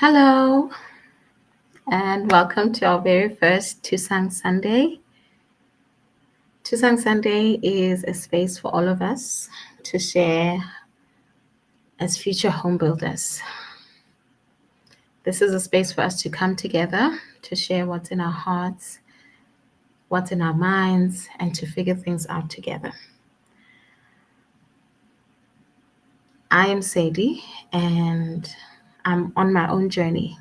Hello, and welcome to our very first Tusang Sunday. Tusang Sunday is a space for all of us to share as future home builders. This is a space for us to come together to share what's in our hearts, what's in our minds, and to figure things out together. I am Sadie, and I'm on my own journey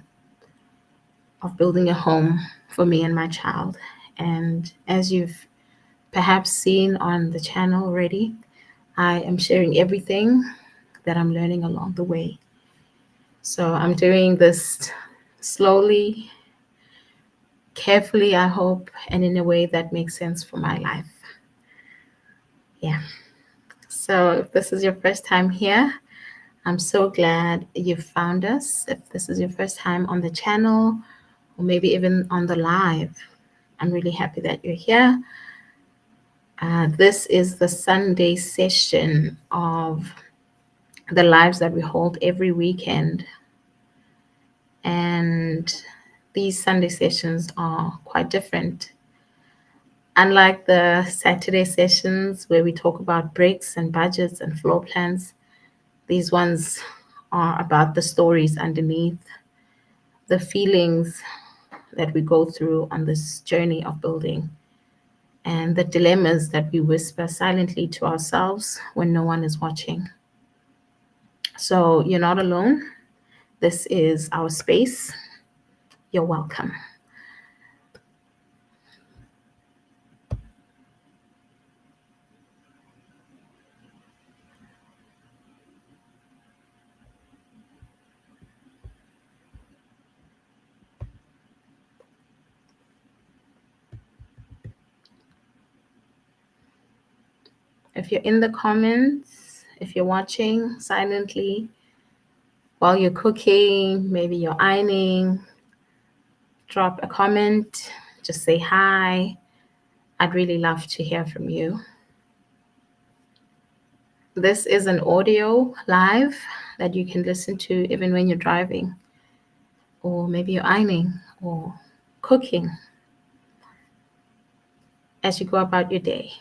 of building a home for me and my child. And as you've perhaps seen on the channel already, I am sharing everything that I'm learning along the way. So I'm doing this slowly, carefully, I hope, and in a way that makes sense for my life. Yeah. So if this is your first time here, I'm so glad you found us. If this is your first time on the channel, or maybe even on the live, I'm really happy that you're here. This is the Sunday session of the lives that we hold every weekend. And these Sunday sessions are quite different. Unlike the Saturday sessions where we talk about bricks and budgets and floor plans, these ones are about the stories underneath, the feelings that we go through on this journey of building, and the dilemmas that we whisper silently to ourselves when no one is watching. So you're not alone. This is our space. You're welcome. If you're in the comments, if you're watching silently while you're cooking, maybe you're ironing, drop a comment, just say hi. I'd really love to hear from you. This is an audio live that you can listen to even when you're driving, or maybe you're ironing or cooking as you go about your day.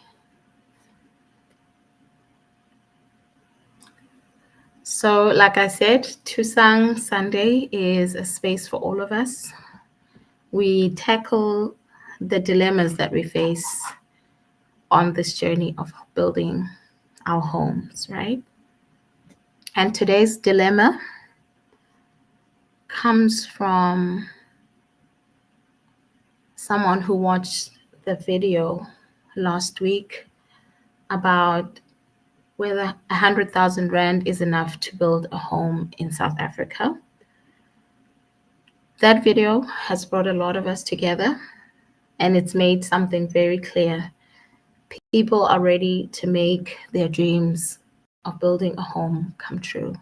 So, like I said, Tusang Sunday is a space for all of us. We tackle the dilemmas that we face on this journey of building our homes, right? And today's dilemma comes from someone who watched the video last week about whether 100,000 Rand is enough to build a home in South Africa. That video has brought a lot of us together, and it's made something very clear. People are ready to make their dreams of building a home come true.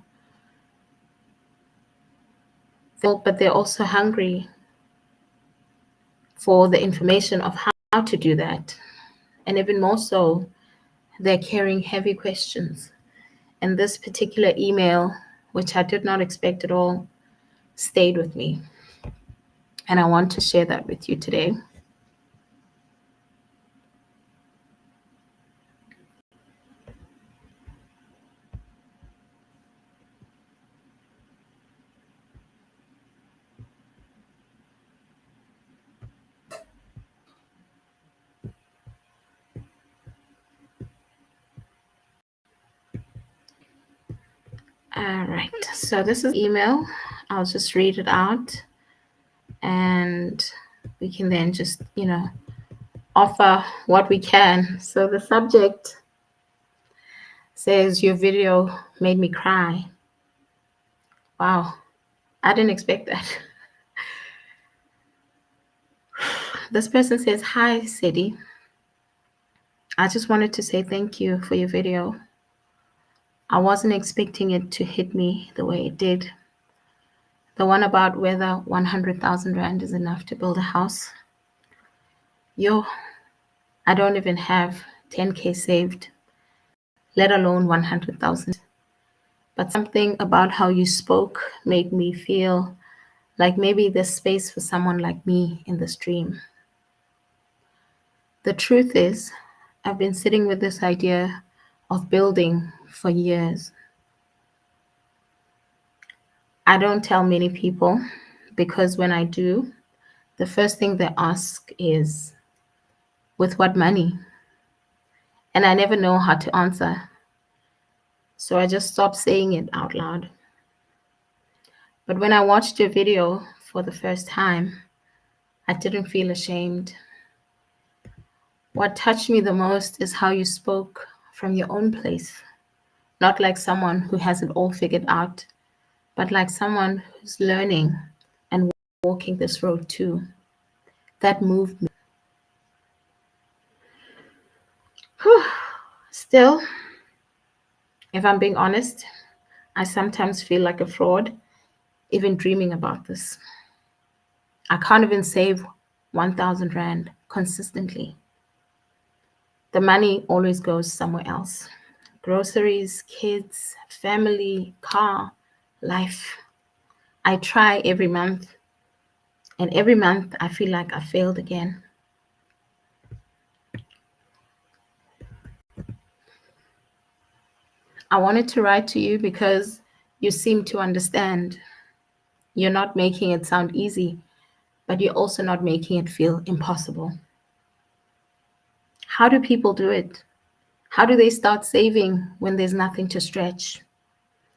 But they're also hungry for the information of how to do that. And even more so, they're carrying heavy questions. And this particular email, which I did not expect at all, stayed with me. And I want to share that with you today. All right, so this is email. I'll just read it out, and we can then just, offer what we can. So the subject says, your video made me cry. Wow, I didn't expect that. This person says, hi, Sadie. I just wanted to say thank you for your video. I wasn't expecting it to hit me the way it did. The one about whether 100,000 Rand is enough to build a house. I don't even have 10K saved, let alone 100,000. But something about how you spoke made me feel Like maybe there's space for someone like me in this dream. The truth is, I've been sitting with this idea of building for years. I don't tell many people because when I do, the first thing they ask is, with what money? And I never know how to answer. So I just stopped saying it out loud. But when I watched your video for the first time, I didn't feel ashamed. What touched me the most is how you spoke from your own place, not like someone who has it all figured out, but like someone who's learning and walking this road too. That moved me. Whew. Still, if I'm being honest, I sometimes feel like a fraud even dreaming about this. I can't even save 1,000 Rand consistently. The money always goes somewhere else. Groceries, kids, family, car, life. I try every month, and every month I feel like I failed again. I wanted to write to you because you seem to understand. You're not making it sound easy, but you're also not making it feel impossible. How do people do it? How do they start saving when there's nothing to stretch?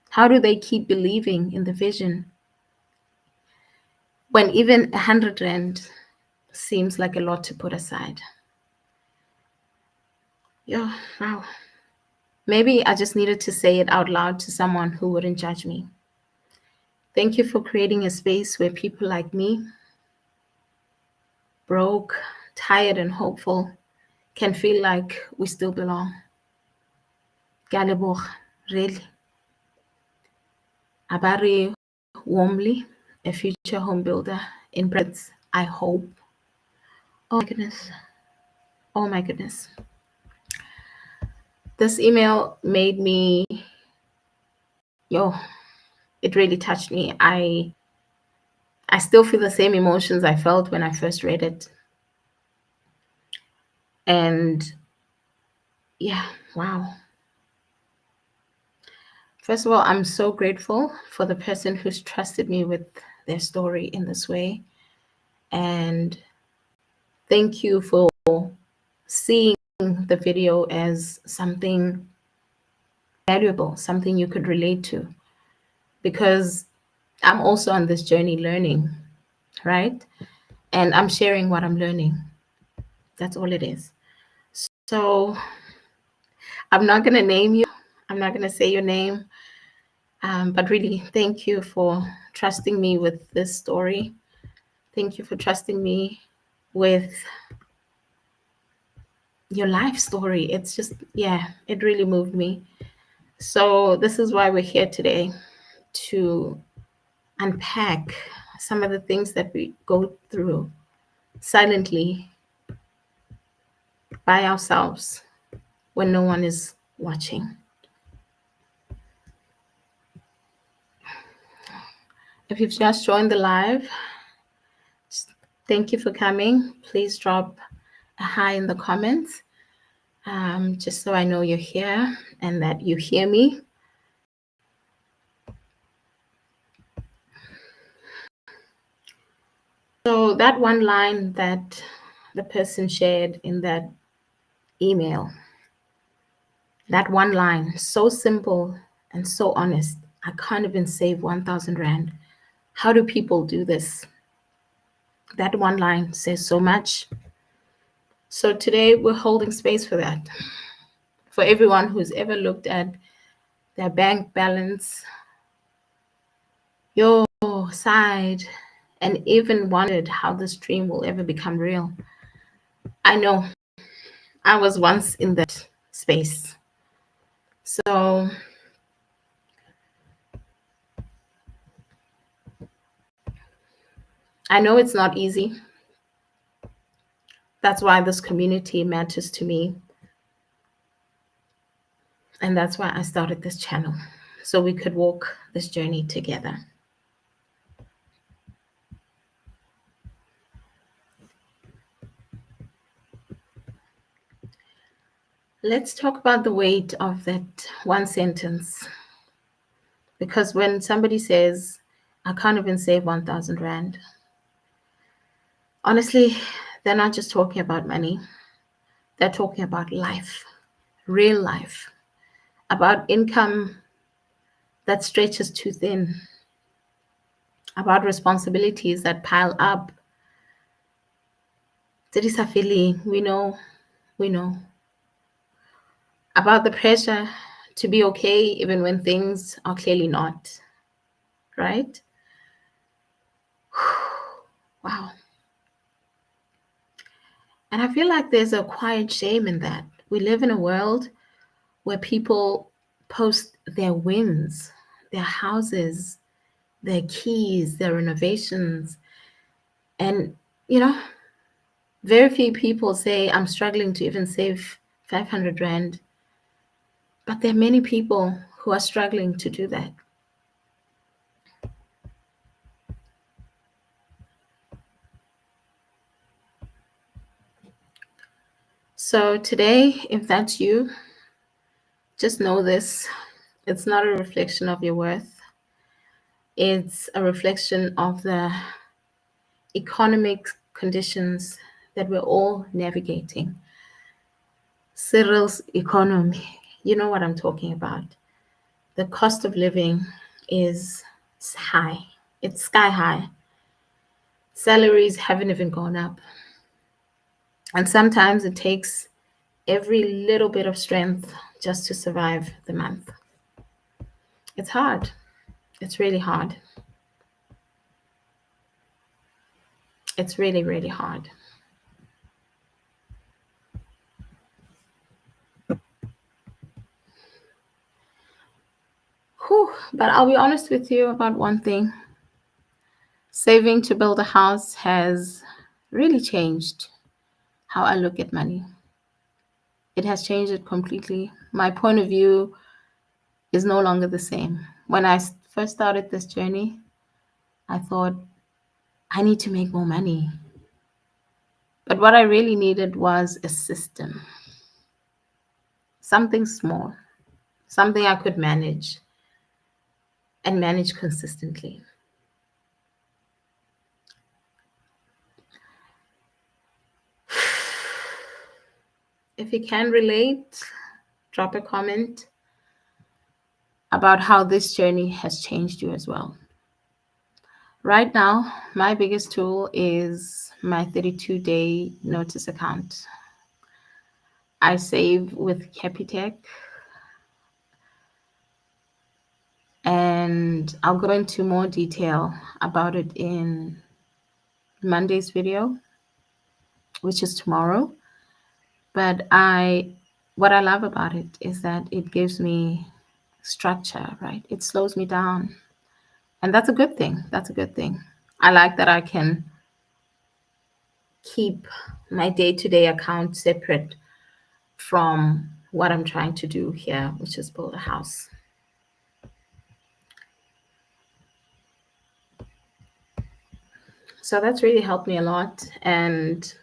How do they keep believing in the vision when even 100 Rand seems like a lot to put aside? Yeah, wow. Maybe I just needed to say it out loud to someone who wouldn't judge me. Thank you for creating a space where people like me, broke, tired, and hopeful, can feel like we still belong. Galeboch, really. Abari warmly, a future home builder in brackets, I hope. Oh my goodness. Oh my goodness. This email made me, yo, it really touched me. I still feel the same emotions I felt when I first read it. And yeah, wow. First of all, I'm so grateful for the person who's trusted me with their story in this way. And thank you for seeing the video as something valuable, something you could relate to. Because I'm also on this journey learning, right? And I'm sharing what I'm learning. That's all it is. So I'm not going to name you, I'm not going to say your name. But really, thank you for trusting me with this story. Thank you for trusting me with your life story. It's just, yeah, it really moved me. So, this is why we're here today, to unpack some of the things that we go through silently by ourselves when no one is watching. If you've just joined the live, thank you for coming. Please drop a hi in the comments, just so I know you're here and that you hear me. So that one line that the person shared in that email, that one line, so simple and so honest. I can't even save 1,000 Rand. How do people do this? That one line says so much. So today we're holding space for that. For everyone who's ever looked at their bank balance, your side, and even wondered how this dream will ever become real. I know I was once in that space. So I know it's not easy. That's why this community matters to me. And that's why I started this channel, so we could walk this journey together. Let's talk about the weight of that one sentence. Because when somebody says, I can't even save 1,000 Rand, honestly, they're not just talking about money, they're talking about life, real life, about income that stretches too thin, about responsibilities that pile up. Teresa Fili, we know. About the pressure to be okay even when things are clearly not, right? Wow. And I feel like there's a quiet shame in that. We live in a world where people post their wins, their houses, their keys, their renovations. And, you know, very few people say, I'm struggling to even save 500 Rand. But there are many people who are struggling to do that. So today, if that's you, just know this. It's not a reflection of your worth. It's a reflection of the economic conditions that we're all navigating. Cyril's economy, you know what I'm talking about. The cost of living is high, it's sky high. Salaries haven't even gone up. And sometimes it takes every little bit of strength just to survive the month. It's hard. It's really hard. It's really, really hard. Whew. But I'll be honest with you about one thing. Saving to build a house has really changed how I look at money. It has changed it completely. My point of view is no longer the same. When I first started this journey, I thought, I need to make more money. But what I really needed was a system, something small, something I could manage and manage consistently. If you can relate, drop a comment about how this journey has changed you as well. Right now, my biggest tool is my 32-day notice account. I save with Capitec, and I'll go into more detail about it in Monday's video, which is tomorrow. But what I love about it is that it gives me structure, right? It slows me down. And that's a good thing. That's a good thing. I like that I can keep my day-to-day account separate from what I'm trying to do here, which is build a house. So that's really helped me a lot. And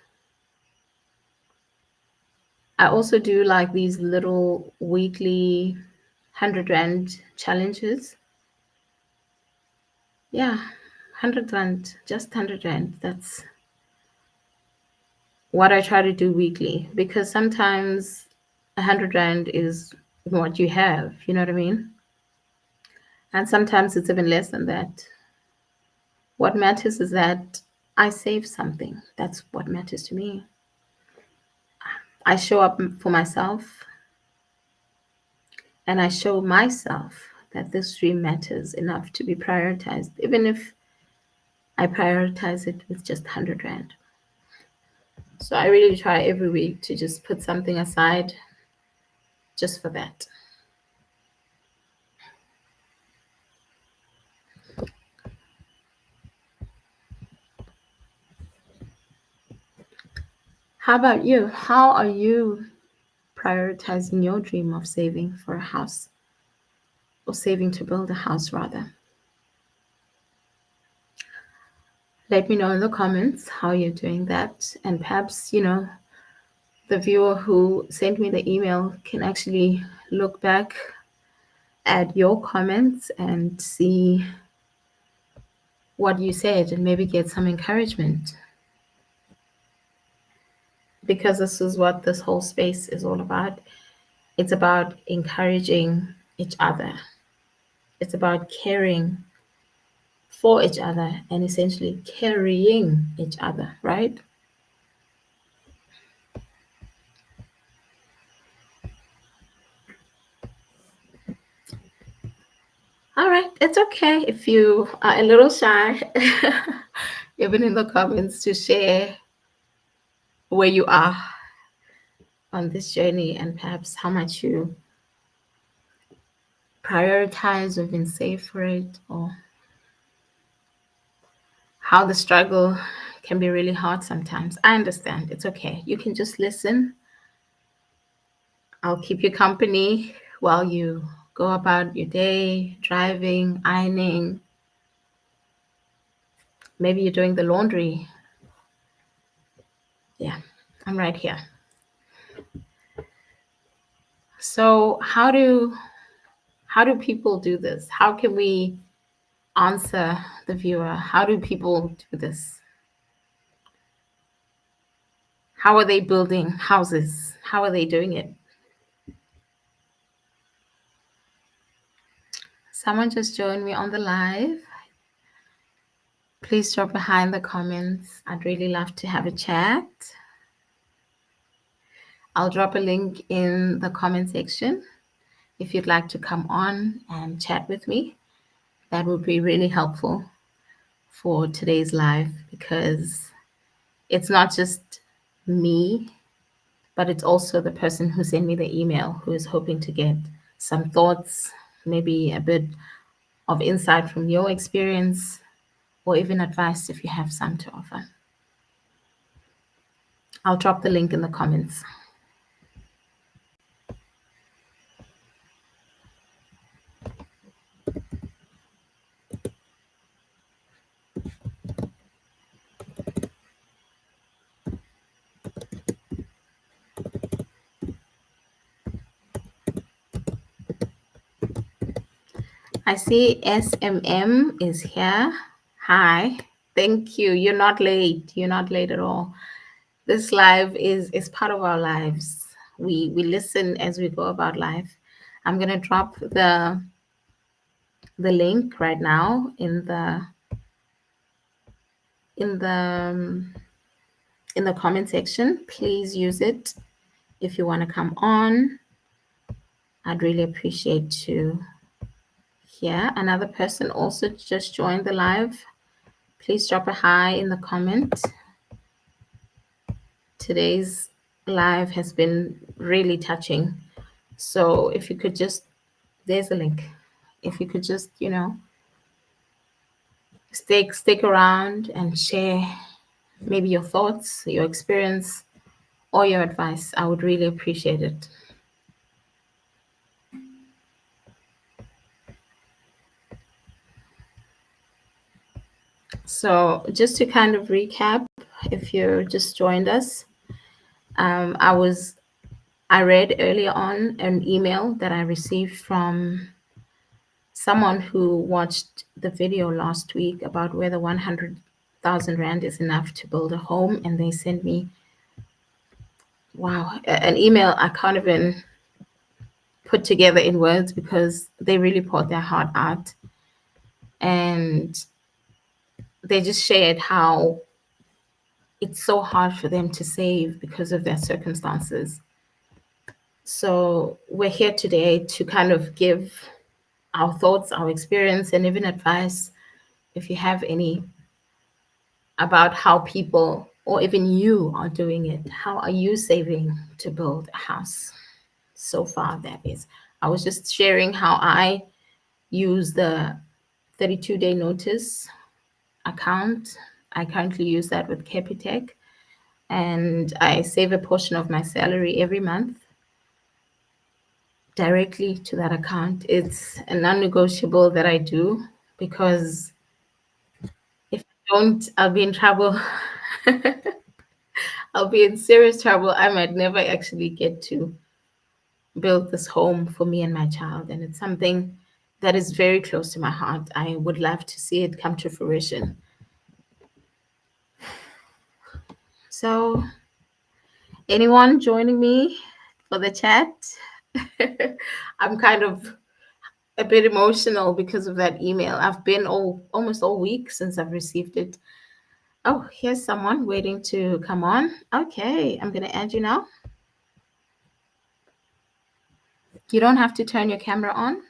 I also do like these little weekly 100 Rand challenges. Yeah, 100 Rand, just 100 Rand. That's what I try to do weekly because sometimes 100 Rand is what you have, you know what I mean? And sometimes it's even less than that. What matters is that I save something. That's what matters to me. I show up for myself and I show myself that this dream matters enough to be prioritized, even if I prioritize it with just 100 Rand. So I really try every week to just put something aside just for that. How about you? How are you prioritizing your dream of saving for a house or saving to build a house rather? Let me know in the comments how you're doing that, and perhaps, the viewer who sent me the email can actually look back at your comments and see what you said and maybe get some encouragement, because this is what this whole space is all about. It's about encouraging each other. It's about caring for each other and essentially carrying each other, right? All right, it's okay if you are a little shy, even in the comments, to share where you are on this journey and perhaps how much you prioritize or been saved for it, or how the struggle can be really hard sometimes. I understand. It's okay. You can just listen. I'll keep you company while you go about your day, driving, ironing. Maybe you're doing the laundry. Yeah, I'm right here. So how do people do this? How can we answer the viewer? How do people do this? How are they building houses? How are they doing it? Someone just joined me on the live. Please drop behind the comments. I'd really love to have a chat. I'll drop a link in the comment section if you'd like to come on and chat with me. That would be really helpful for today's live, because it's not just me, but it's also the person who sent me the email who is hoping to get some thoughts, maybe a bit of insight from your experience, or even advice if you have some to offer. I'll drop the link in the comments. I see SMM is here. Hi. Thank you. You're not late. You're not late at all. This live is part of our lives. We listen as we go about life. I'm gonna drop the link right now in the in the um, in the comment section. Please use it if you want to come on. I'd really appreciate to hear. Another person also just joined the live. Please drop a hi in the comment. Today's live has been really touching. So if you could just, there's a link. If you could just, stick around and share maybe your thoughts, your experience, or your advice, I would really appreciate it. So just to kind of recap, if you just joined us, I read earlier on an email that I received from someone who watched the video last week about whether 100,000 Rand is enough to build a home. And they sent me, wow, an email I can't even put together in words, because they really poured their heart out. And they just shared how it's so hard for them to save because of their circumstances. So we're here today to kind of give our thoughts, our experience, and even advice, if you have any, about how people or even you are doing it. How are you saving to build a house? So far, that is. I was just sharing how I use the 32-day notice account. I currently use that with Capitec, and I save a portion of my salary every month directly to that account. It's a non-negotiable that I do, because if I don't, I'll be in trouble. I'll be in serious trouble. I might never actually get to build this home for me and my child. And it's something that is very close to my heart. I would love to see it come to fruition. So, anyone joining me for the chat? I'm kind of a bit emotional because of that email. I've been almost all week since I've received it. Oh, here's someone waiting to come on. Okay, I'm going to add you now. You don't have to turn your camera on.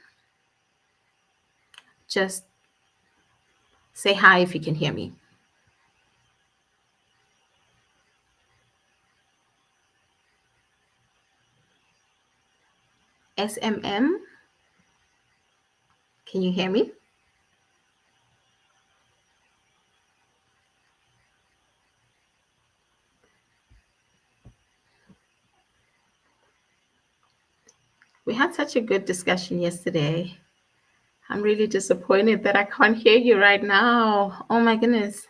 Just say hi if you can hear me. SMM, can you hear me? We had such a good discussion yesterday. I'm really disappointed that I can't hear you right now. Oh my goodness.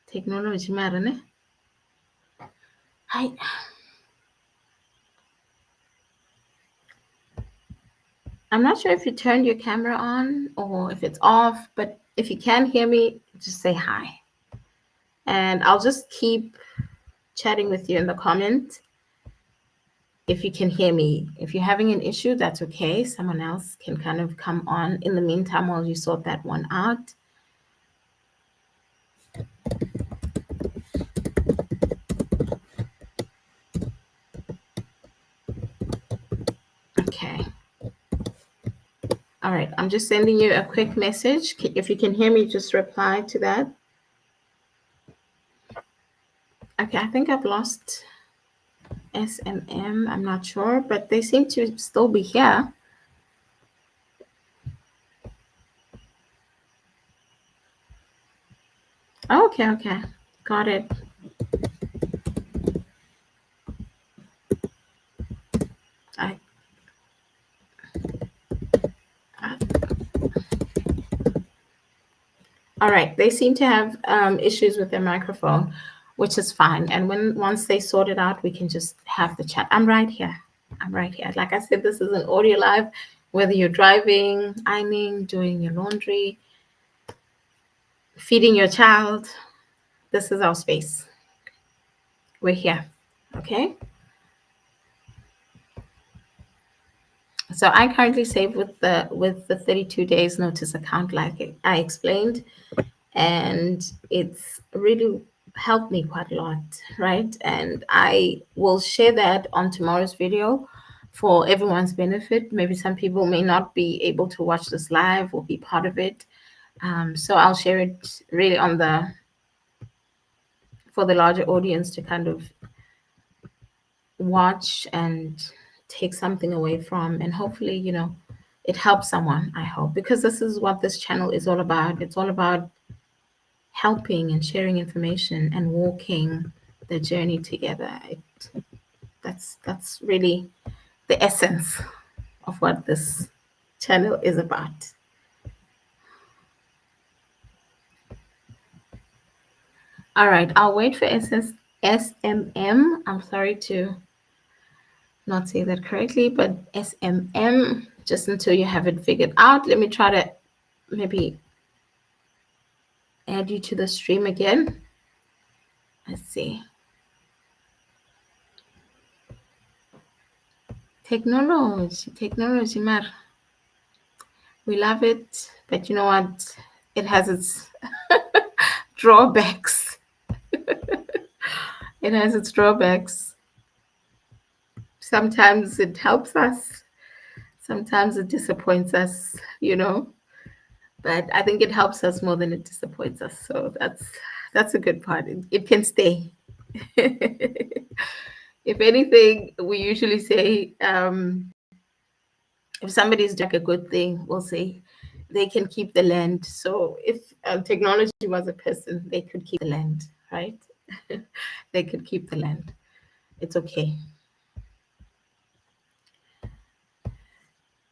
Technology matter, ne? Hi. I'm not sure if you turned your camera on or if it's off, but if you can hear me, just say hi. And I'll just keep chatting with you in the comments if you can hear me. If you're having an issue, that's okay. Someone else can kind of come on in the meantime while you sort that one out. Okay. All right, I'm just sending you a quick message. If you can hear me, just reply to that. Okay, I think I've lost SMM. I'm not sure, but they seem to still be here. Oh, okay. Got it. I, I all right. They seem to have issues with their microphone, which is fine. And once they sort it out, we can just have the chat. I'm right here. Like I said, this is an audio live. Whether you're driving, ironing, doing your laundry, feeding your child, this is our space. We're here. Okay. So I currently save with the 32 days notice account, like I explained, and it's really helped me quite a lot, right? And I will share that on tomorrow's video for everyone's benefit. Maybe some people may not be able to watch this live or be part of it. So I'll share it really for the larger audience to kind of watch and take something away from, and hopefully, it helps someone, I hope, because this is what this channel is all about. It's all about helping and sharing information and walking the journey together. That's really the essence of what this channel is about. All right, I'll wait for SMM. I'm sorry to not say that correctly, but SMM, just until you have it figured out. Let me try to maybe add you to the stream again. Let's see. Technology, Mar. We love it, but you know what? It has its drawbacks. It has its drawbacks. Sometimes it helps us, sometimes it disappoints us, but I think it helps us more than it disappoints us. So that's a good part. It can stay. If anything, we usually say, if somebody's doing a good thing, we'll say they can keep the land. So if technology was a person, they could keep the land, right? They could keep the land. It's okay.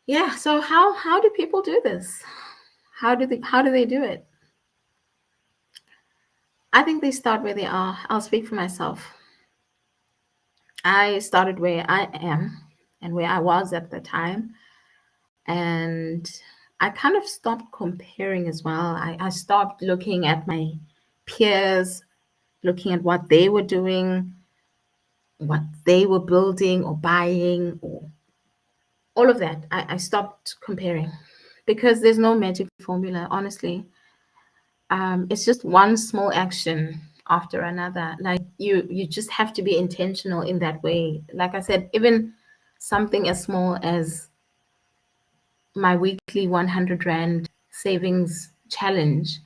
Yeah. So how do people do this? How do they do it? I think they start where they are. I'll speak for myself. I started where I am and where I was at the time. And I kind of stopped comparing as well. I stopped looking at my peers, looking at what they were doing, what they were building or buying, or all of that. I stopped comparing because there's no magic formula, honestly. It's just one small action after another. Like you just have to be intentional in that way. Like I said, even something as small as my weekly 100 Rand savings challenge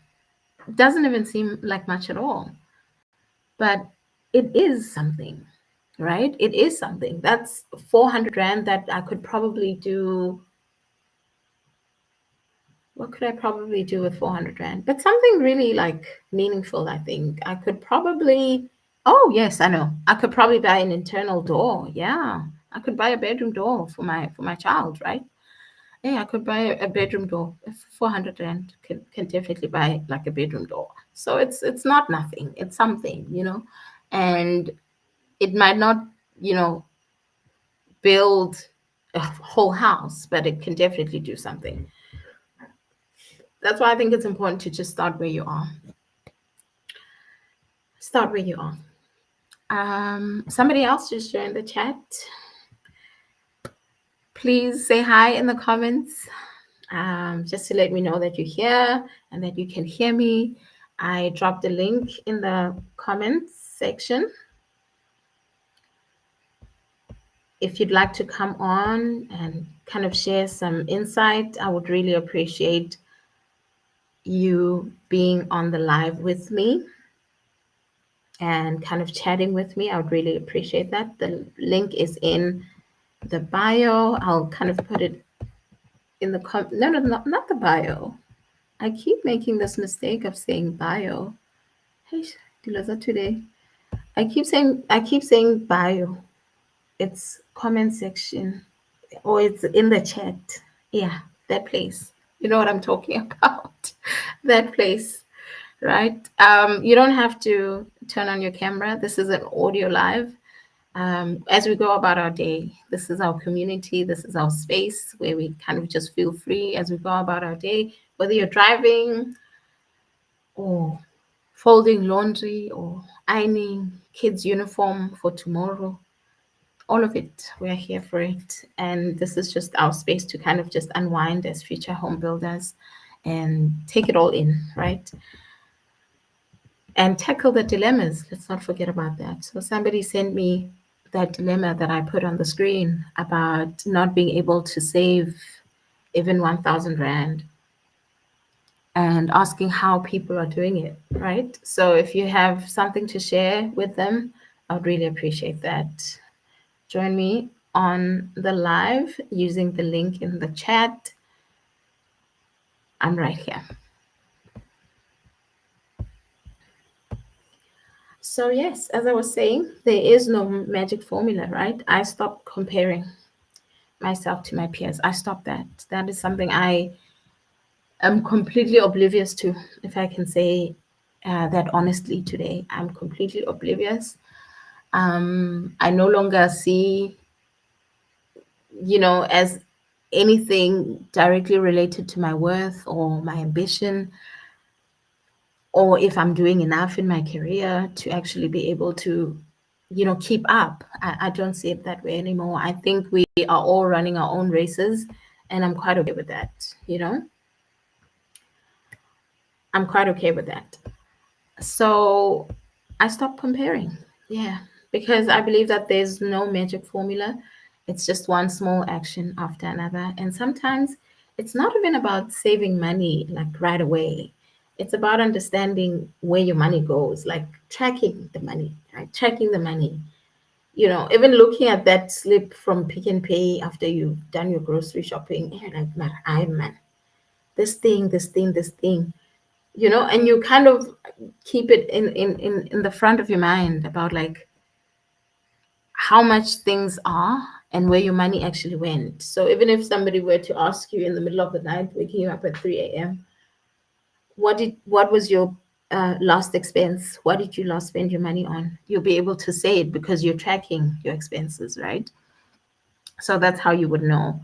doesn't even seem like much at all. But it is something, right? It is something. That's 400 Rand that I could probably do. What could I probably do with 400 Rand? But something really like meaningful, I think. I could probably, oh, yes, I know. I could probably buy an internal door. Yeah. I could buy a bedroom door for my child, right? Yeah, I could buy a bedroom door. 400 Rand can definitely buy like a bedroom door. So it's not nothing. It's something, and it might not, you know, build a whole house, but it can definitely do something. That's why I think it's important to just start where you are. Start where you are. Somebody else just joined the chat. Please say hi in the comments, just to let me know that you're here and that you can hear me. I dropped a link in the comments section. If you'd like to come on and kind of share some insight, I would really appreciate you being on the live with me and kind of chatting with me. I would really appreciate that. The link is in the bio. I'll kind of put it in the no, not the bio. I keep making this mistake of saying bio. Hey, Dilaza today. I keep saying bio. It's comment section or it's in the chat. Yeah, that place. You know what I'm talking about. That place, right? You don't have to turn on your camera. This is an audio live. As we go about our day, this is our community, this is our space where we kind of just feel free as we go about our day, whether you're driving or folding laundry or ironing kids' uniform for tomorrow. All of it, we're here for it. And this is just our space to kind of just unwind as future home builders and take it all in, right? And tackle the dilemmas. Let's not forget about that. So somebody sent me that dilemma that I put on the screen about not being able to save even 1,000 Rand and asking how people are doing it, right? So if you have something to share with them, I would really appreciate that. Join me on the live using the link in the chat. I'm right here. So yes, as I was saying, there is no magic formula, right? I stopped comparing myself to my peers. I stopped that. That is something I am completely oblivious to, if I can say that honestly today. I'm completely oblivious. I no longer see, as anything directly related to my worth or my ambition, or if I'm doing enough in my career to actually be able to, keep up. I don't see it that way anymore. I think we are all running our own races, and I'm quite okay with that, I'm quite okay with that. So I stopped comparing. Yeah, because I believe that there's no magic formula. It's just one small action after another. And sometimes it's not even about saving money like right away. It's about understanding where your money goes, like tracking the money, right? Tracking the money. Even looking at that slip from Pick and Pay after you've done your grocery shopping, you're like, man, this thing, this thing, this thing, and you kind of keep it in the front of your mind about like how much things are and where your money actually went. So even if somebody were to ask you in the middle of the night, waking you up at 3 a.m., what was your lost expense. What did you last spend your money on? You'll be able to say it because you're tracking your expenses, right? So that's how you would know.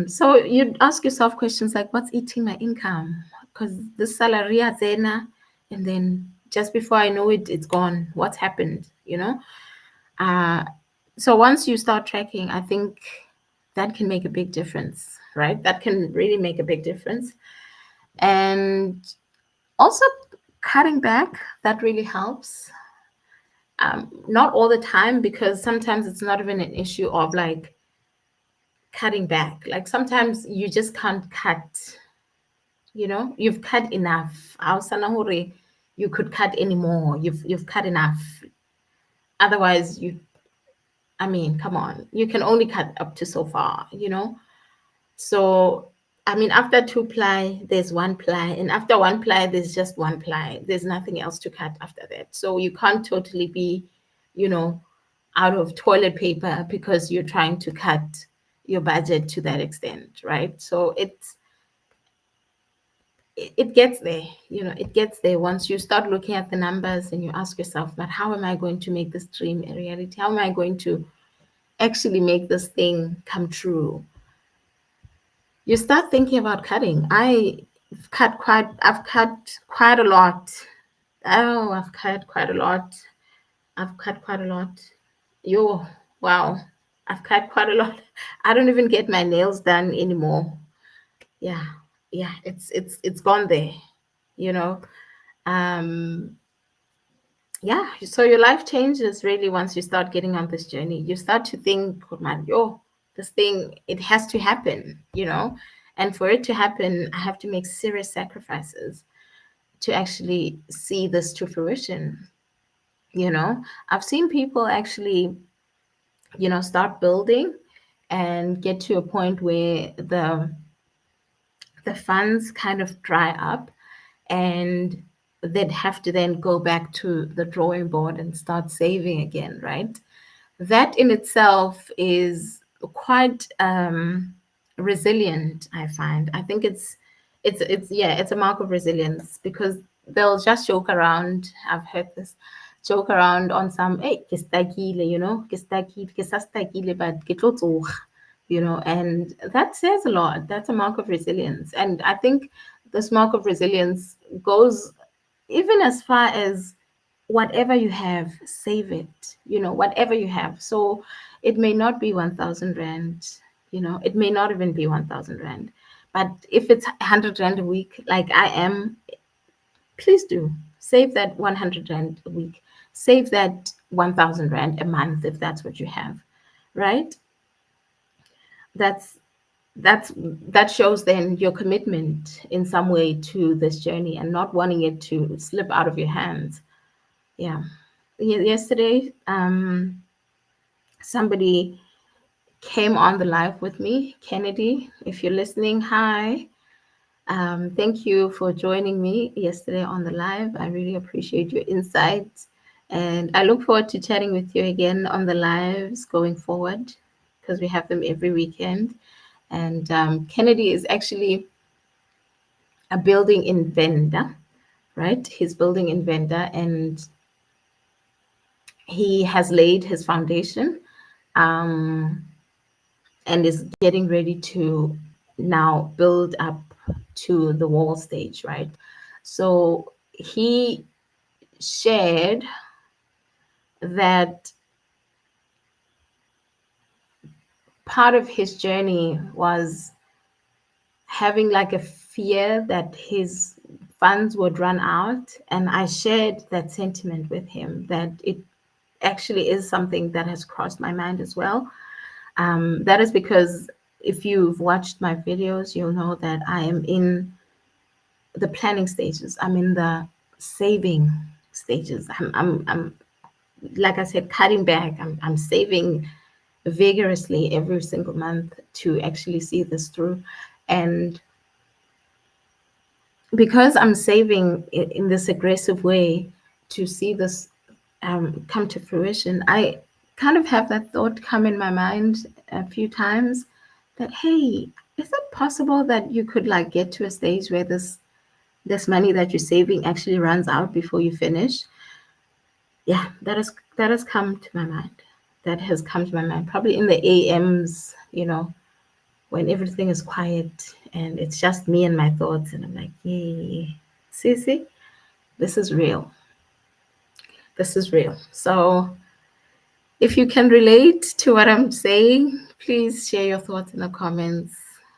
So you'd ask yourself questions like, what's eating my income? Because this salary is there, and then just before I know it, it's gone. What's happened? Uh, so once you start tracking, I think that can make a big difference, right? That can really make a big difference. And also cutting back, that really helps. Not all the time, because sometimes it's not even an issue of like cutting back. Like sometimes you just can't cut, you've cut enough. Awusana hore you could cut any more. You've cut enough. Otherwise, I mean, come on, you can only cut up to so far. So, I mean, after two ply, there's one ply, and after one ply, there's just one ply. There's nothing else to cut after that. So you can't totally be, you know, out of toilet paper because you're trying to cut your budget to that extent, right? So it gets there, it gets there once you start looking at the numbers and you ask yourself, but how am I going to make this dream a reality? How am I going to actually make this thing come true? You start thinking about cutting. I've cut quite a lot. Oh, I've cut quite a lot. I've cut quite a lot. Yo, wow. I've cut quite a lot. I don't even get my nails done anymore. Yeah. Yeah, it's gone there, you know. Um yeah, so your life changes really once you start getting on this journey. You start to think, oh man, yo, this thing, it has to happen. And for it to happen, I have to make serious sacrifices to actually see this to fruition. I've seen people actually, start building and get to a point where the funds kind of dry up, and they'd have to then go back to the drawing board and start saving again, right? That in itself is quite resilient, I find. I think it's a mark of resilience, because they'll just joke around. I've heard this joke around on some, hey, ke stuckile, ke stuckile, ke sa stuckile, but ke tlo tsoga, and that says a lot. That's a mark of resilience. And I think this mark of resilience goes even as far as whatever you have, save it, whatever you have. So it may not be 1,000 Rand, it may not even be 1,000 Rand. But if it's 100 Rand a week, like I am, please do save that 100 Rand a week. Save that 1,000 Rand a month if that's what you have, right? That's that shows then your commitment in some way to this journey and not wanting it to slip out of your hands. Yeah. Yesterday, somebody came on the live with me. Kennedy, if you're listening, hi. Thank you for joining me yesterday on the live. I really appreciate your insights. And I look forward to chatting with you again on the lives going forward, because we have them every weekend. And Kennedy is actually a building inventor, right? He's building inventor, and he has laid his foundation, um, and is getting ready to now build up to the wall stage, right? So he shared that part of his journey was having like a fear that his funds would run out. And I shared that sentiment with him, that it actually is something that has crossed my mind as well. That is because if you've watched my videos, you'll know that I am in the planning stages. I'm in the saving stages. I'm like I said, cutting back. I'm saving vigorously every single month to actually see this through. And because I'm saving in this aggressive way to see this come to fruition, I kind of have that thought come in my mind a few times that, hey, is it possible that you could like get to a stage where this this money that you're saving actually runs out before you finish. Yeah, that has come to my mind. That has come to my mind. Probably in the AMs, when everything is quiet and it's just me and my thoughts, and I'm like, yay, see, this is real. This is real. So if you can relate to what I'm saying, please share your thoughts in the comments.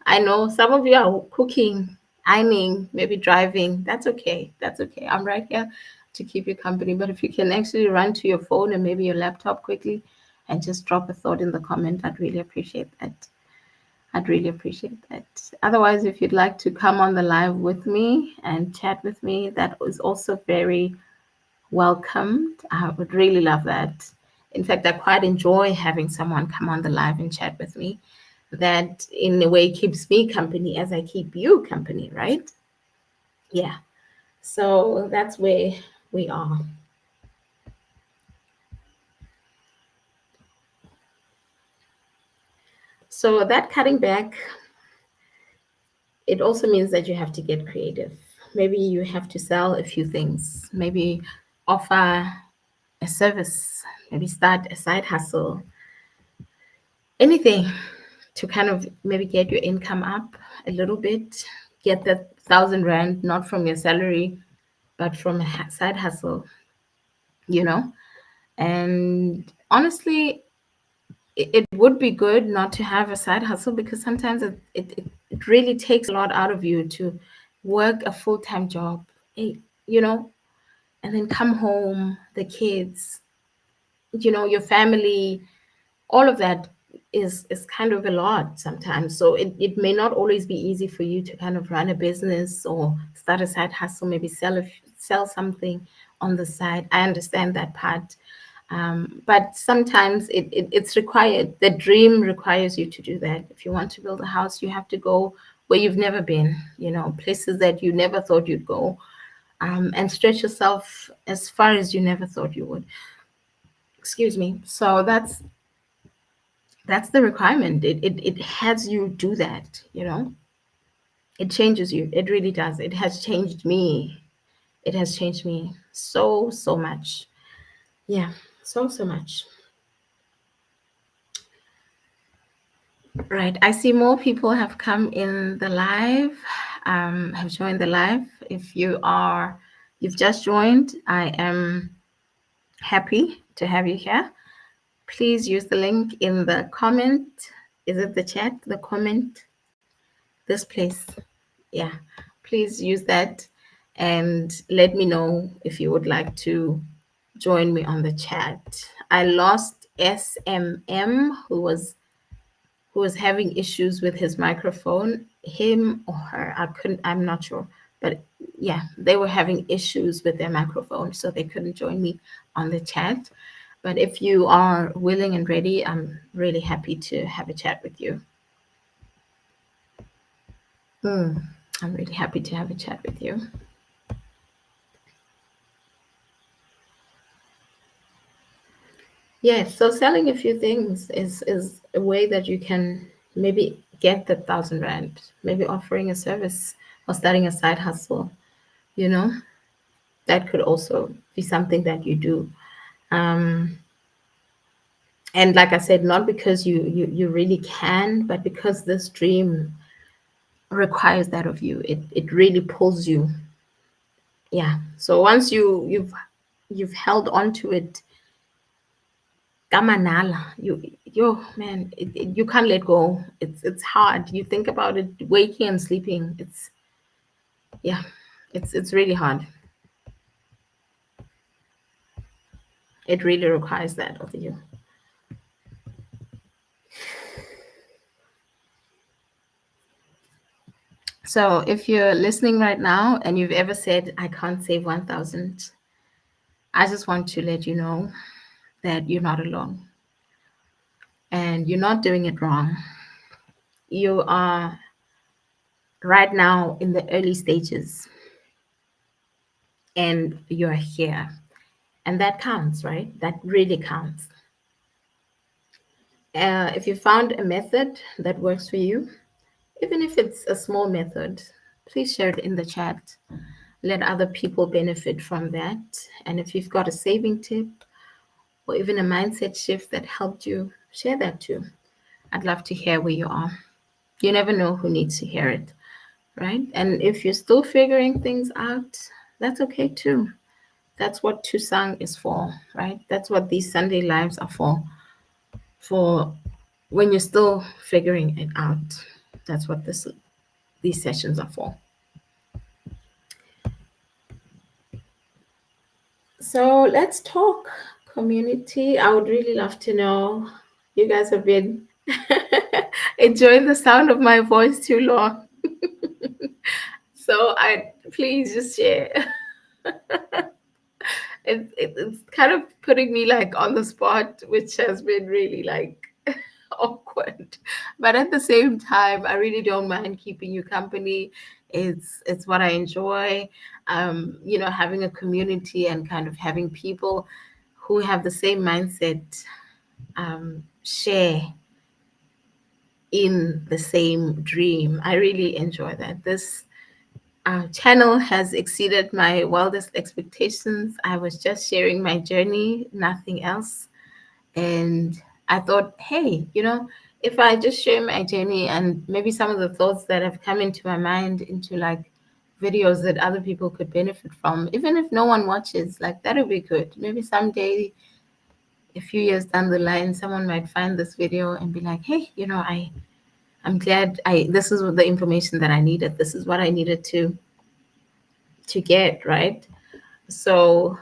I know some of you are cooking, ironing, maybe driving. That's okay. That's okay. I'm right here to keep you company. But if you can actually run to your phone and maybe your laptop quickly and just drop a thought in the comment, I'd really appreciate that. I'd really appreciate that. Otherwise, if you'd like to come on the live with me and chat with me, that is also very welcomed. I would really love that. In fact, I quite enjoy having someone come on the live and chat with me. That, in a way, keeps me company as I keep you company, right? Yeah. So that's where we are. So that cutting back, it also means that you have to get creative. Maybe you have to sell a few things. Maybe offer a service. Maybe start a side hustle. Anything to kind of maybe get your income up a little bit, get that 1,000 rand not from your salary, but from a side hustle, you know. And honestly, it would be good not to have a side hustle, because sometimes it really takes a lot out of you to work a full-time job, eh, you know, and then come home, the kids, your family, all of that is kind of a lot sometimes. So it may not always be easy for you to kind of run a business or start a side hustle, maybe sell something on the side. I understand that part. But sometimes it's required. The dream requires you to do that. If you want to build a house, you have to go where you've never been, places that you never thought you'd go, and stretch yourself as far as you never thought you would. Excuse me. So that's the requirement. It has you do that. It changes you. It really does. It has changed me. It has changed me so much. Yeah, so much. Right. I see more people have come in the live, have joined the live. If you've just joined, I am happy to have you here. Please use the link in the comment. Is it the chat? The comment? This place. Yeah. Please use that and let me know if you would like to join me on the chat. I lost SMM, who was having issues with his microphone, him or her, I'm not sure. But yeah, they were having issues with their microphone, so they couldn't join me on the chat. But if you are willing and ready, I'm really happy to have a chat with you. I'm really happy to have a chat with you. Yes, so selling a few things is a way that you can maybe get the 1,000 rand, maybe offering a service or starting a side hustle, you know, that could also be something that you do. Um, and like I said, not because you really can, but because this dream requires that of you. It really pulls you. Yeah. So once you've held on to it, Gamanala, man, you can't let go. It's hard. You think about it, waking and sleeping. Yeah, it's really hard. It really requires that of you. So if you're listening right now and you've ever said, I can't save 1,000, I just want to let you know that you're not alone and you're not doing it wrong. You are right now in the early stages and you're here. And that counts, right? That really counts. If you found a method that works for you, even if it's a small method, please share it in the chat. let other people benefit from that. And if you've got a saving tip or even a mindset shift that helped you, share that too. I'd love to hear where you are. You never know who needs to hear it, right? And if you're still figuring things out, that's okay too. That's what Tusang is for, right? That's what these Sunday lives are for when you're still figuring it out. That's what these sessions are for. So let's talk community. I would really love to know. You guys have been enjoying the sound of my voice too long. So I please just share. It's kind of putting me like on the spot, which has been really like awkward. But at the same time, I really don't mind keeping you company. It's what I enjoy. Having a community and kind of having people who have the same mindset share in the same dream. I really enjoy that. This channel has exceeded my wildest expectations. I was just sharing my journey, nothing else. And I thought, hey, if I just share my journey and maybe some of the thoughts that have come into my mind into like videos that other people could benefit from, even if no one watches, like that would be good. Maybe someday, a few years down the line, someone might find this video and be like, hey, I'm glad this is the information that I needed. This is what I needed to get, right? So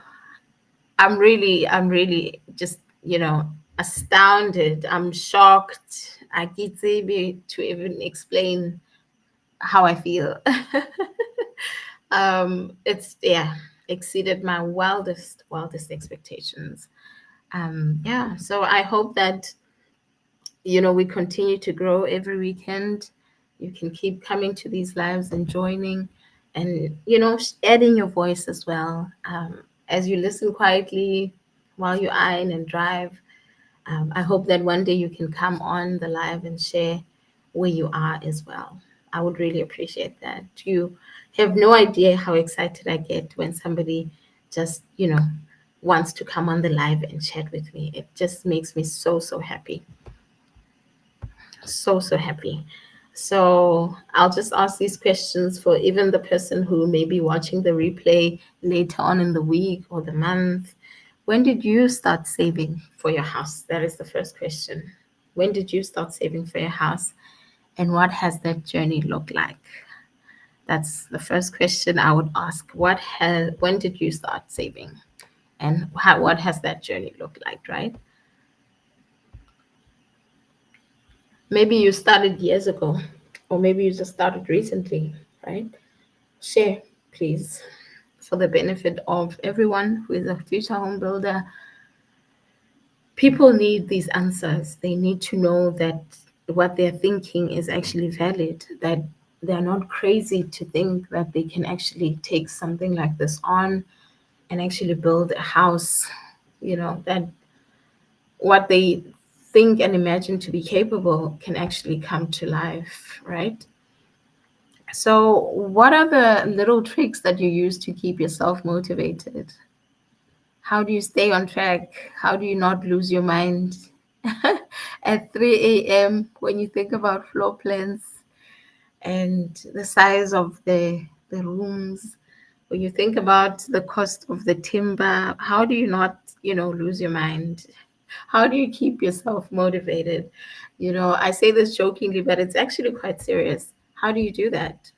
I'm really just, astounded. I'm shocked. I can't be to even explain how I feel. It's exceeded my wildest expectations. Yeah, so I hope that we continue to grow every weekend. You can keep coming to these lives and joining and, adding your voice as well. As you listen quietly while you iron and drive, I hope that one day you can come on the live and share where you are as well. I would really appreciate that. You have no idea how excited I get when somebody just, wants to come on the live and chat with me. It just makes me so, so happy. So, so happy. So I'll just ask these questions for even the person who may be watching the replay later on in the week or the month. When did you start saving for your house? That is the first question. When did you start saving for your house? And what has that journey looked like? That's the first question I would ask. When did you start saving? And what has that journey looked like, right? Maybe you started years ago, or maybe you just started recently, right? Share, please, for the benefit of everyone who is a future home builder. People need these answers. They need to know that what they're thinking is actually valid, that they're not crazy to think that they can actually take something like this on and actually build a house, that what they think and imagine to be capable can actually come to life, right? So, what are the little tricks that you use to keep yourself motivated? How do you stay on track? How do you not lose your mind at 3 a.m. when you think about floor plans and the size of the rooms? When you think about the cost of the timber, how do you not, lose your mind? How do you keep yourself motivated? I say this jokingly, but it's actually quite serious. How do you do that?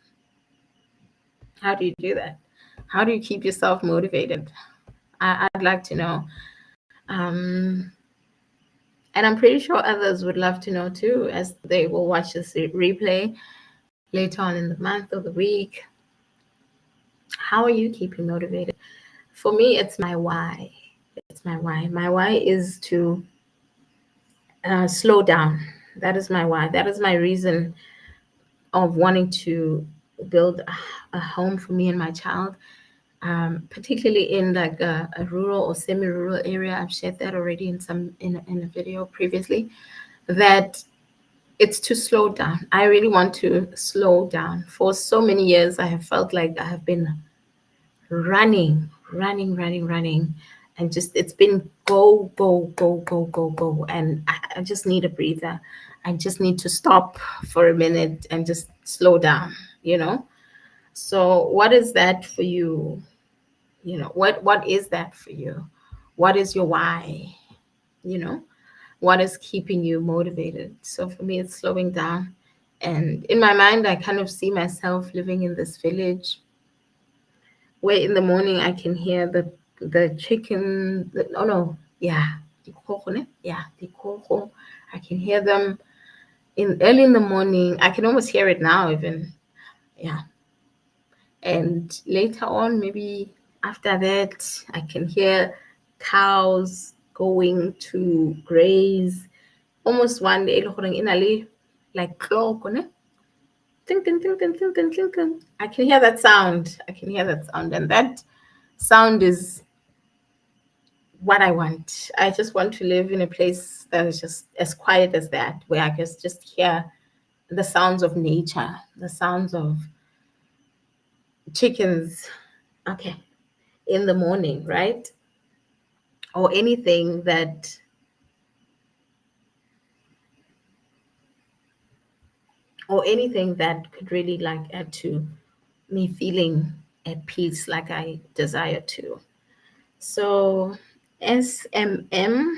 How do you do that? How do you keep yourself motivated? I'd like to know. Um, and I'm pretty sure others would love to know too, as they will watch this replay later on in the month or the week. How are you keeping motivated? For me, it's my why. It's my why. My why is to slow down. That is my why. That is my reason of wanting to build a home for me and my child, particularly in like a rural or semi-rural area. I've shared that already in a video previously. That it's to slow down. I really want to slow down. For so many years, I have felt like I have been running. And just, it's been go. And I just need a breather. I just need to stop for a minute and just slow down, you know? So what is that for you? What is that for you? What is your why? You know, what is keeping you motivated? So for me, it's slowing down. And in my mind, I kind of see myself living in this village where in the morning I can hear the chicken. Oh no, yeah, the koko, ne? Yeah, the koko. I can hear them in early in the morning. I can almost hear it now, even. Yeah, and later on, maybe after that, I can hear cows going to graze. Almost one day, like clock, ne? Ting, ting, ting, ting, ting, ting, ting, ting. I can hear that sound. And that sound is what I want. I just want to live in a place that is just as quiet as that, where I can just hear the sounds of nature, the sounds of chickens, okay, in the morning, right? Or anything that could really like add to me feeling at peace like I desire to. So SMM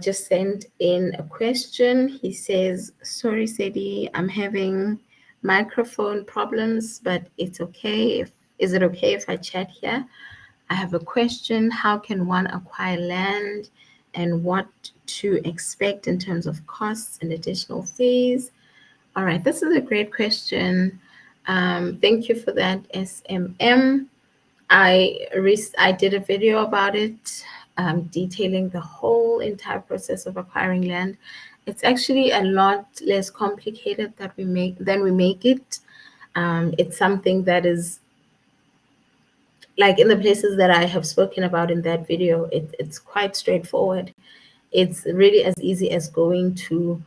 just sent in a question. He says, sorry, Sadie, I'm having microphone problems, but it's okay. Is it okay if I chat here? I have a question. How can one acquire land and what to expect in terms of costs and additional fees? All right, this is a great question. Thank you for that, SMM. I did a video about it, detailing the whole entire process of acquiring land. It's actually a lot less complicated than we make it. It's something that is like in the places that I have spoken about in that video. It's quite straightforward. It's really as easy as going to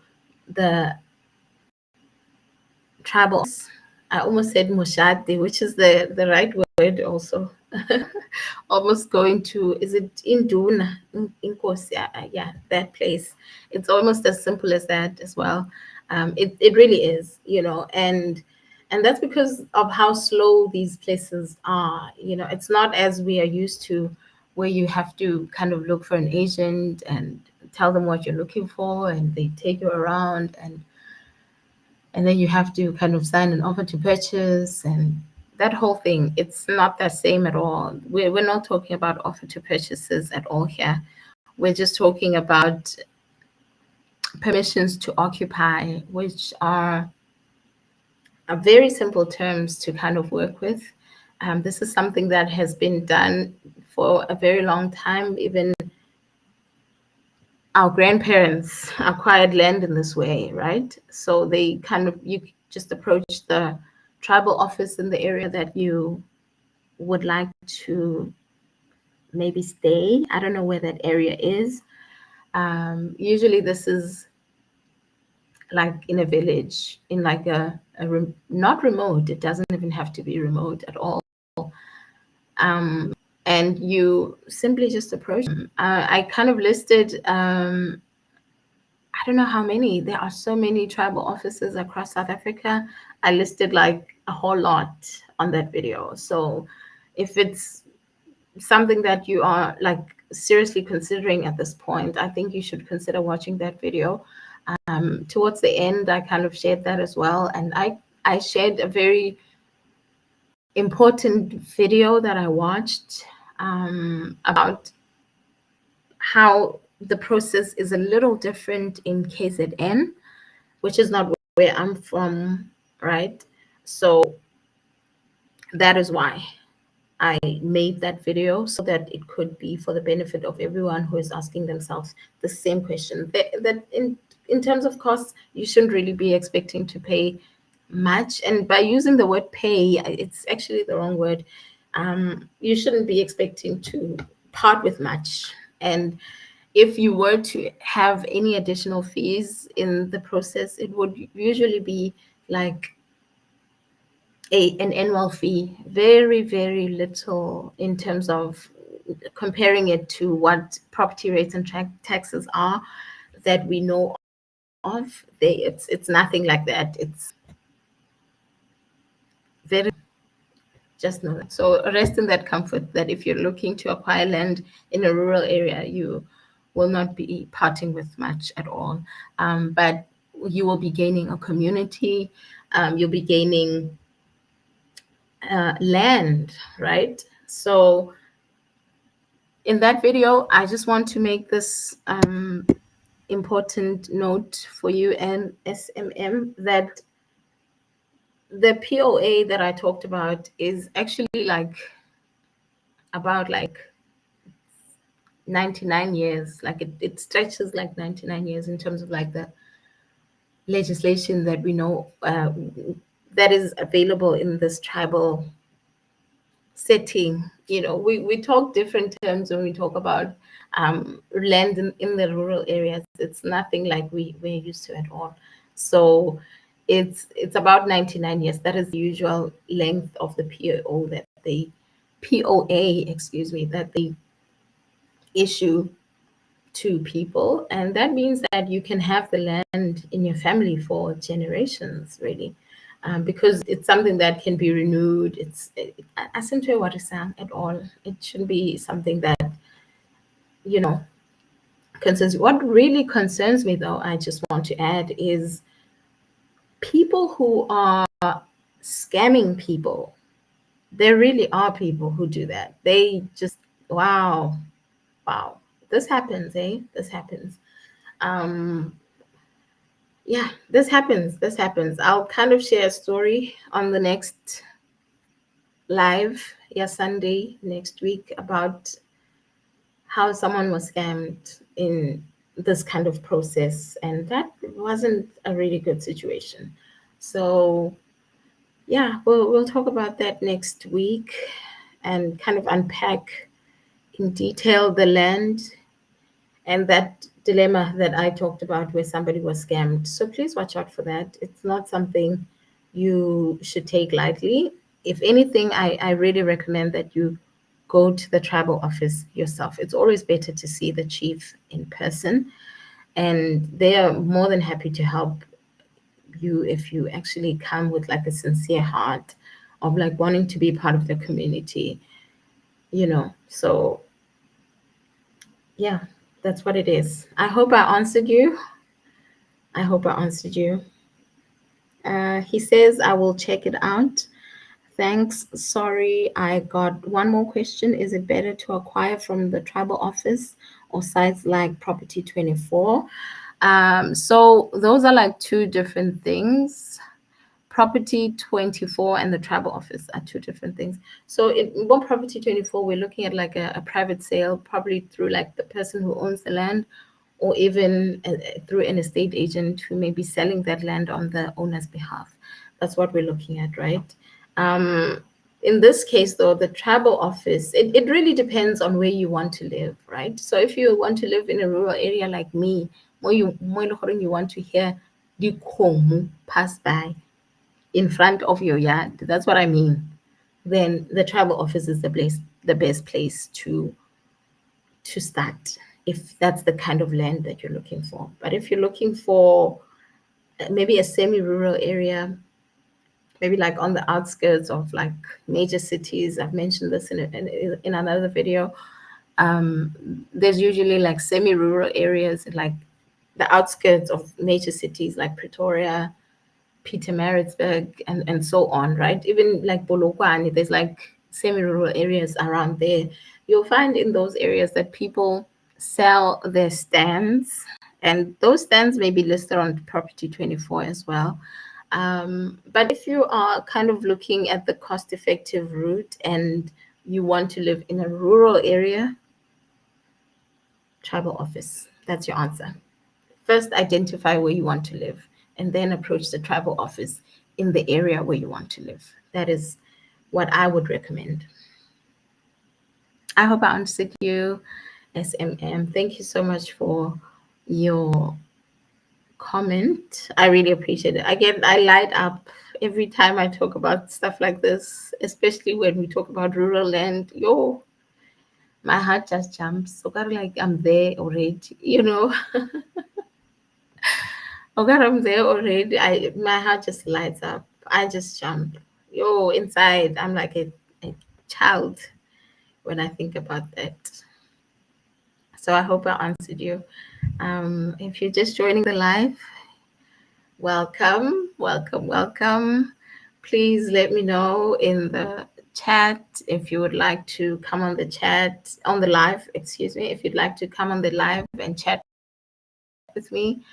the tribal. I almost said Moshate, which is the right word also. Almost going to, is it Induna? Inkosi, yeah, that place. It's almost as simple as that as well. It really is, and that's because of how slow these places are. It's not as we are used to, where you have to kind of look for an agent and tell them what you're looking for, and they take you around, and then you have to kind of sign an offer to purchase and that whole thing. It's not the same at all. We're not talking about offer to purchases at all here. We're just talking about permissions to occupy, which are very simple terms to kind of work with. This is something that has been done for a very long time. Even our grandparents acquired land in this way, right? So you just approach the tribal office in the area that you would like to maybe stay. I don't know where that area is. Usually this is like in a village, in like not remote. It doesn't even have to be remote at all. And you simply just approach them. I kind of listed, I don't know how many. There are so many tribal offices across South Africa. I listed like a whole lot on that video. So if it's something that you are like seriously considering at this point, I think you should consider watching that video. Towards the end, I kind of shared that as well. And I shared a very important video that I watched about how the process is a little different in KZN, which is not where I'm from, right? So that is why I made that video, so that it could be for the benefit of everyone who is asking themselves the same question. That in terms of costs, you shouldn't really be expecting to pay much. And by using the word pay, it's actually the wrong word. You shouldn't be expecting to part with much. And if you were to have any additional fees in the process, it would usually be like an annual fee, very, very little in terms of comparing it to what property rates and taxes are that we know of. It's nothing like that. It's very, just know that. So rest in that comfort that if you're looking to acquire land in a rural area, you will not be parting with much at all. But you will be gaining a community. You'll be gaining land, right? So in that video, I just want to make this important note for you and SMM that the POA that I talked about is actually like about like 99 years. Like it stretches like 99 years in terms of like the legislation that we know that is available in this tribal setting. You know, we talk different terms when we talk about land in the rural areas. It's nothing like we're used to at all. So it's about 99 years. That is the usual length of the POA, excuse me, that they issue to people. And that means that you can have the land in your family for generations, really. Because it's something that can be renewed. I seem to what is at all. It shouldn't be something that, you know, concerns. What really concerns me, though, I just want to add, is people who are scamming people. There really are people who do that. They just, wow, wow. This happens, eh? This happens. Yeah, this happens. This happens. I'll kind of share a story on the next live, yeah, Sunday next week, about how someone was scammed in this kind of process. And that wasn't a really good situation. So, yeah, we'll talk about that next week and kind of unpack in detail the land and that dilemma that I talked about where somebody was scammed. So please watch out for that. It's not something you should take lightly. If anything, I really recommend that you go to the tribal office yourself. It's always better to see the chief in person, and they are more than happy to help you if you actually come with like a sincere heart of like wanting to be part of the community, you know. So yeah, that's what it is. I hope I answered you. I hope I answered you. He says, I will check it out. Thanks. Sorry, I got one more question. Is it better to acquire from the tribal office or sites like Property 24? So those are like two different things. Property 24 and the tribal office are two different things. So in one Property 24, we're looking at like a private sale, probably through like the person who owns the land, or even through an estate agent who may be selling that land on the owner's behalf. That's what we're looking at, right? In this case, though, the tribal office, it really depends on where you want to live, right? So if you want to live in a rural area like me, where you want to hear the khomo pass by in front of your yard, that's what I mean, then the tribal office is the best place to start, if that's the kind of land that you're looking for. But if you're looking for maybe a semi-rural area, maybe like on the outskirts of like major cities, I've mentioned this in another video, there's usually like semi-rural areas in like the outskirts of major cities like Pretoria, Pietermaritzburg, and so on, right? Even like Polokwane, there's like semi-rural areas around there. You'll find in those areas that people sell their stands, and those stands may be listed on Property 24 as well. But if you are kind of looking at the cost-effective route and you want to live in a rural area, tribal office. That's your answer. First, identify where you want to live, and then approach the tribal office in the area where you want to live. That is what I would recommend. I hope I answered you, SMM. Thank you so much for your comment. I really appreciate it. Again, I light up every time I talk about stuff like this, especially when we talk about rural land. Yo, my heart just jumps. So kind of like I'm there already. Oh God, I'm there already. My heart just lights up. I just jump. Yo, inside, I'm like a child when I think about that. So I hope I answered you. If you're just joining the live, welcome, welcome, welcome. Please let me know in the chat if you would like to come on the chat, on the live, excuse me, if you'd like to come on the live and chat with me.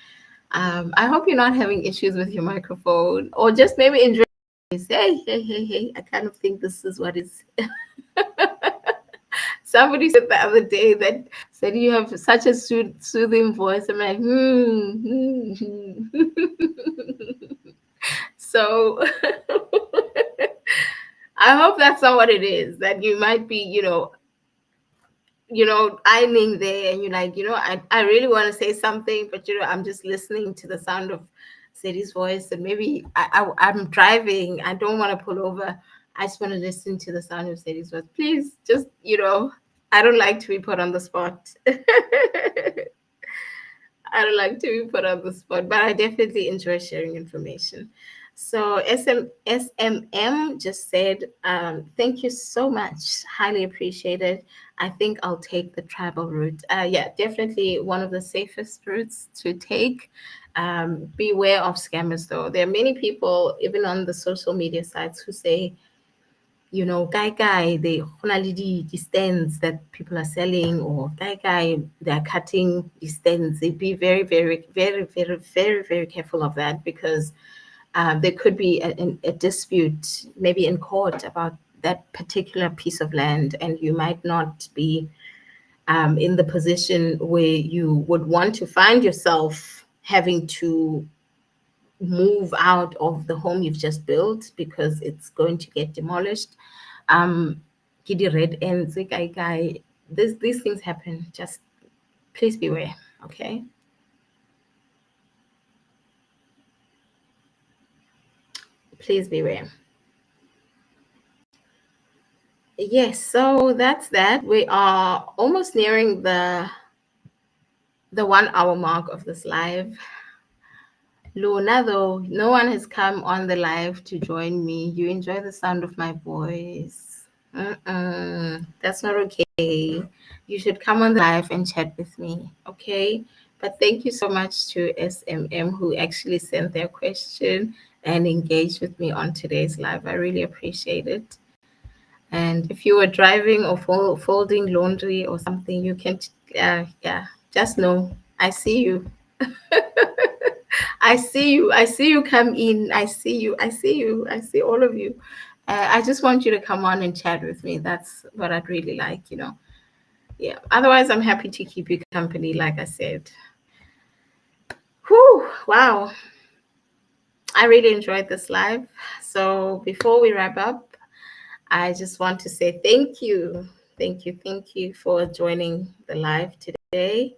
I hope you're not having issues with your microphone or just maybe enjoy. Hey, hey, hey, hey. I kind of think this is what is. Somebody said the other day that said you have such a soothing voice. I'm like, So I hope that's not what it is. That you might be, ironing there, and you're like, I really want to say something, but I'm just listening to the sound of Sadie's voice, and maybe I'm driving. I don't want to pull over. I just want to listen to the sound of Sadie's voice. Please, just I don't like to be put on the spot. I don't like to be put on the spot, but I definitely enjoy sharing information. So SMM just said, thank you so much. Highly appreciated. I think I'll take the tribal route. Yeah, definitely one of the safest routes to take. Beware of scammers, though. There are many people, even on the social media sites, who say, guy, they the stands that people are selling, or guy, they're cutting the stands. They be very, very, very, very, very, very careful of that, because there could be a dispute, maybe in court, about that particular piece of land, and you might not be in the position where you would want to find yourself having to move out of the home you've just built because it's going to get demolished. Giddy red ends, guy. These things happen. Just please beware, okay? Please beware. Yes, so that's that. We are almost nearing the 1 hour mark of this live. Luna, though, no one has come on the live to join me. You enjoy the sound of my voice. That's not okay. You should come on the live and chat with me, okay? But thank you so much to SMM who actually sent their question and engaged with me on today's live. I really appreciate it. And if you were driving or folding laundry or something, you can, yeah, just know I see you. I see you. I see you come in. I see you. I see you. I see all of you. I just want you to come on and chat with me. That's what I'd really like. Yeah. Otherwise, I'm happy to keep you company, like I said. Whew, wow. I really enjoyed this live. So before we wrap up, I just want to say thank you. Thank you. Thank you for joining the live today.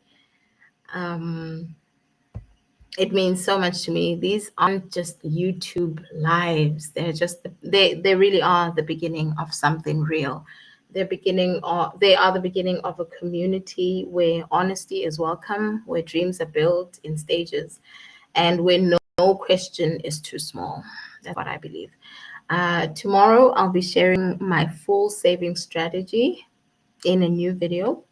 It means so much to me. These aren't just YouTube lives. They really are the beginning of something real. They are the beginning of a community where honesty is welcome, where dreams are built in stages, and where no question is too small. That's what I believe. Tomorrow, I'll be sharing my full saving strategy in a new video.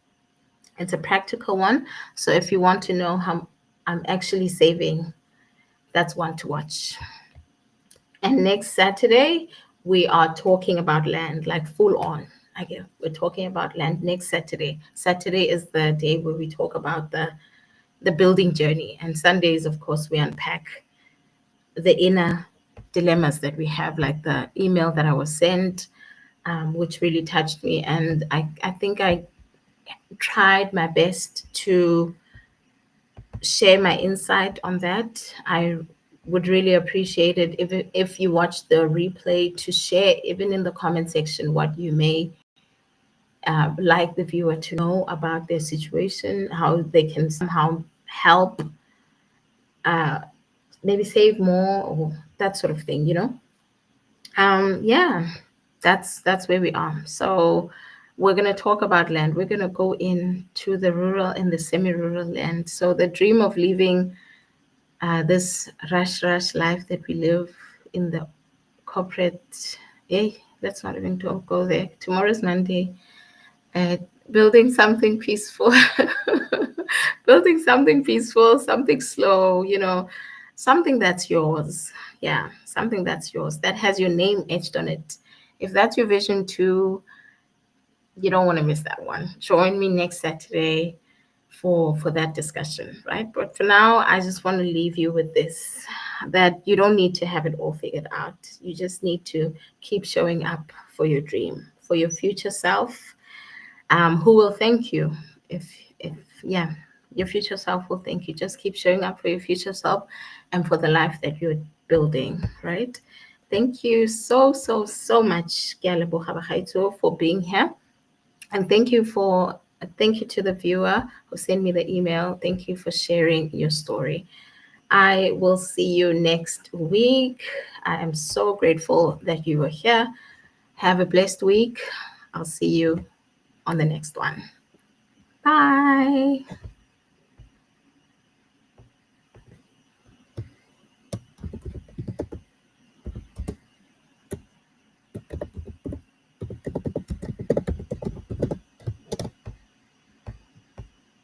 It's a practical one. So if you want to know how I'm actually saving, that's one to watch. And next Saturday, we are talking about land, like full on. Again, we're talking about land next Saturday. Saturday is the day where we talk about the building journey. And Sundays, of course, we unpack the inner dilemmas that we have, like the email that I was sent, which really touched me. And I think I tried my best to share my insight on that. I would really appreciate it if you watch the replay, to share even in the comment section what you may like the viewer to know about their situation, how they can somehow help uh, maybe save more or that sort of thing, yeah, that's where we are. So we're going to talk about land. We're going to go into the rural and the semi-rural land. So the dream of living this rush life that we live in the corporate. Hey, let's not even go there. Tomorrow's Monday. uh, Building something peaceful, building something peaceful, something slow, something that's yours. Yeah, something that's yours that has your name etched on it. If that's your vision too, you don't want to miss that one. Join me next Saturday for that discussion, right? But for now, I just want to leave you with this, that you don't need to have it all figured out. You just need to keep showing up for your dream, for your future self, who will thank you if yeah, your future self will thank you. Just keep showing up for your future self and for the life that you're building, right? Thank you so much, Ke a leboga Bagaetsho, for being here. And thank you to the viewer who sent me the email. Thank you for sharing your story. I will see you next week. I am so grateful that you were here. Have a blessed week. I'll see you on the next one. Bye.